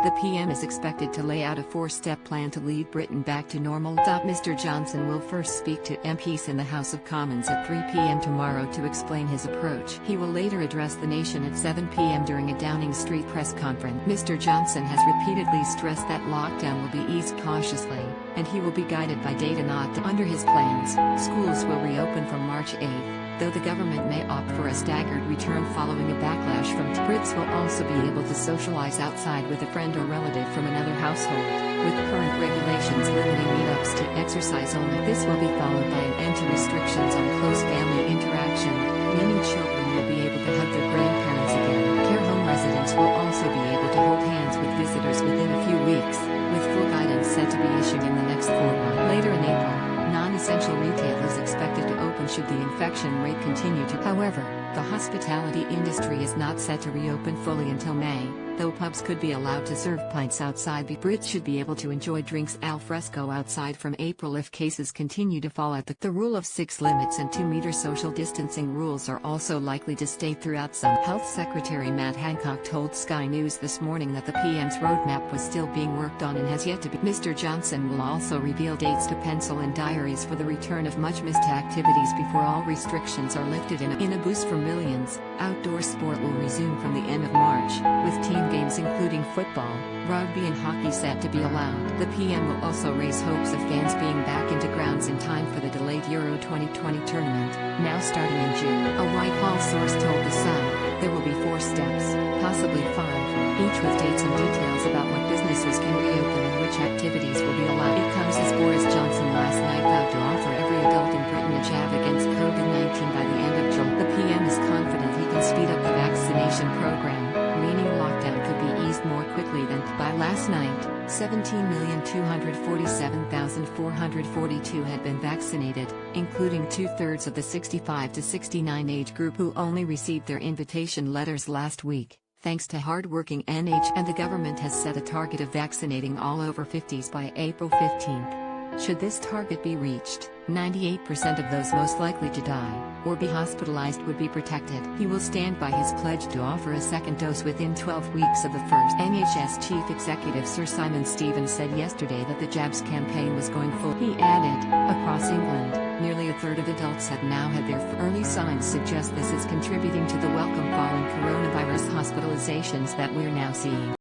The PM is expected to lay out a four-step plan to lead Britain back to normal. Mr. Johnson will first speak to MPs in the House of Commons at 3 p.m. tomorrow to explain his approach. He will later address the nation at 7 p.m. during a Downing Street press conference. Mr. Johnson has repeatedly stressed that lockdown will be eased cautiously, and he will be guided by data not under his plans. Schools will reopen from March 8th, though the government may opt for a staggered return following a backlash from Brits will also be able to socialise outside with a friend or relative from another household, with current regulations limiting meetups to exercise only. This will be followed by an end to restrictions on close family interaction, meaning children will be able to hug their grandparents again. Care home residents will also be able to hold hands with visitors within a few weeks, with full guidance set to be issued in the next fortnight. Later in April, non-essential retail is expected to open should the infection rate continue to. However, the hospitality industry is not set to reopen fully until May, though pubs could be allowed to serve pints outside. The Brits should be able to enjoy drinks alfresco outside from April if cases continue to fall. The rule of 6 limits and 2-metre social distancing rules are also likely to stay throughout some. Health Secretary Matt Hancock told Sky News this morning that the PM's roadmap was still being worked on and has yet to be. Mr. Johnson will also reveal dates to pencil in diaries for the return of much-missed activities before all restrictions are lifted. In a boost for millions, outdoor sport will resume from the end of March, with team games including football, rugby and hockey set to be allowed. The PM will also raise hopes of fans being back into grounds in time for the delayed Euro 2020 tournament, now starting in June. A Whitehall source told The Sun, there will be 4 steps, possibly 5, each with dates and details about what businesses can reopen and which activities will be allowed. It comes as Boris Johnson last night vowed to offer every adult in Britain a jab against COVID-19 by the end of July. The PM is confident he can speed up the vaccination program, meaning lockdown could be eased more quickly than by last night. 17,247,442 had been vaccinated, including 2/3 of the 65 to 69 age group who only received their invitation letters last week, thanks to hard-working NH, and the government has set a target of vaccinating all over 50s by April 15th. Should this target be reached, 98% of those most likely to die, or be hospitalised would be protected. He will stand by his pledge to offer a second dose within 12 weeks of the first. NHS Chief Executive Sir Simon Stevens said yesterday that the jabs campaign was going full. He added, across England, nearly a third of adults have now had their early signs suggest this is contributing to the welcome fall in coronavirus hospitalizations that we're now seeing.